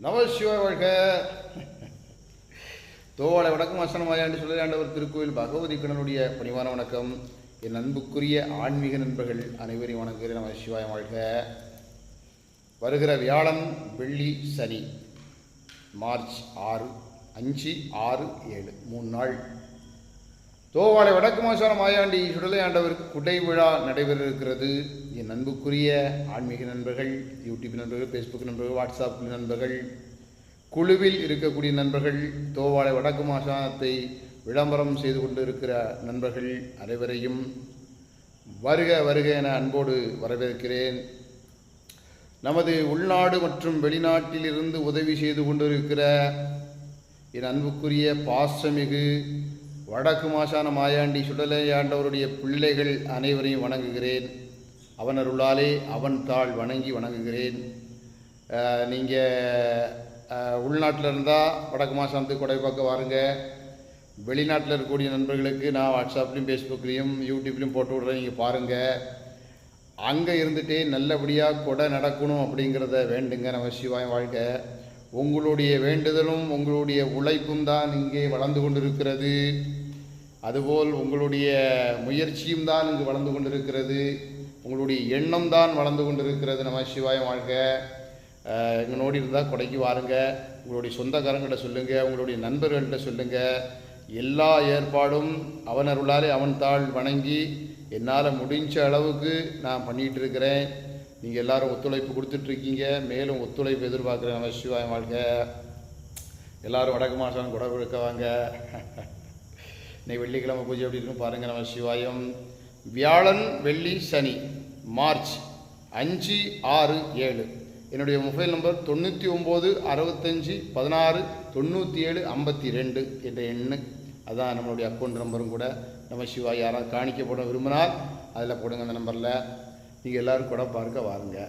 நமசிவாய வாழ்க. தோவாளை வடக்கு வசனமாயாண்டு சொல்லி திருக்கோயில் பகவதி கண்ணனுடைய பணிவான வணக்கம். என் அன்புக்குரிய ஆன்மீக நண்பர்கள் அனைவரையும் வணங்குகிறேன். நமசிவாய வாழ்க. வருகிற வியாழன், வெள்ளி, சனி, மார்ச் 6, 5, 6, 7 3 நாள் தோவாளை வடக்கு மாசான மாயாண்டி சுடலை ஆண்டவருக்கு குடை விழா நடைபெற இருக்கிறது. என் அன்புக்குரிய ஆன்மீக நண்பர்கள், யூடியூப் நண்பர்கள், ஃபேஸ்புக் நண்பர்கள், வாட்ஸ்அப் நண்பர்கள், குழுவில் இருக்கக்கூடிய நண்பர்கள், தோவாளை வடக்கு மாசானத்தை விளம்பரம் செய்து கொண்டு இருக்கிற நண்பர்கள் அனைவரையும் வருக வருக என அன்போடு வரவேற்கிறேன். நமது உள்நாடு மற்றும் வெளிநாட்டிலிருந்து உதவி செய்து கொண்டிருக்கிற என் அன்புக்குரிய பாசமிகு வடக்கு மாசான மாயாண்டி சுடலையாண்டவருடைய பிள்ளைகள் அனைவரையும் வணங்குகிறேன். அவன் அருளாலே அவன் தாள் வணங்கி வணங்குகிறேன். நீங்கள் உள்நாட்டில் இருந்தால் வடக்கு மாசானத்துக்கு கொடை பார்க்க வாருங்க. வெளிநாட்டில் இருக்கக்கூடிய நண்பர்களுக்கு நான் வாட்ஸ்அப்லேயும் ஃபேஸ்புக்லேயும் யூடியூப்லேயும் போட்டு விட்றேன், நீங்கள் பாருங்கள். அங்கே இருந்துகிட்டே நல்லபடியாக கொடை நடக்கணும் அப்படிங்கிறத வேண்டுங்க. நமசிவாயம் வாழ்க. உங்களுடைய வேண்டுதலும் உங்களுடைய உழைப்பும் தான் இங்கே வளர்ந்து கொண்டிருக்கிறது. அதுபோல் உங்களுடைய முயற்சியும் தான் இங்கு வளர்ந்து கொண்டிருக்கிறது. உங்களுடைய எண்ணம் தான் வளர்ந்து கொண்டிருக்கிறது. நமசிவாயம் வாழ்க. எங்கள் நோடி இருந்தால் கொடைக்கு வாருங்க. உங்களுடைய சொந்தக்காரங்கள்ட்ட சொல்லுங்கள், உங்களுடைய நண்பர்கள்ட்ட சொல்லுங்கள். எல்லா ஏற்பாடும் அவன் அருளாலே அவன் தாள் வணங்கி என்னால் முடிஞ்ச அளவுக்கு நான் பண்ணிகிட்டு இருக்கிறேன். நீங்கள் எல்லோரும் ஒத்துழைப்பு கொடுத்துட்ருக்கீங்க, மேலும் ஒத்துழைப்பு எதிர்பார்க்குறேன். நமசிவாயம் வாழ்க. எல்லோரும் வடக்கு மாதம் கொடை விழுக்க வாங்க. இன்னைக்கு வெள்ளிக்கிழமை பூஜை எப்படி இருக்குன்னு பாருங்கள். நமசிவாயம். வியாழன், வெள்ளி, சனி, மார்ச் 5, 6, 7 என்னுடைய மொபைல் நம்பர் 99 65 16 97 52 என்ற எண்ணு. அதுதான் நம்மளுடைய அக்கௌண்ட் நம்பரும் கூட. நமசிவாய். யாராவது காணிக்க போட விரும்பினால் அதில் போடுங்க. அந்த நம்பரில் நீங்கள் எல்லோரும் கூட பார்க்க வாருங்க.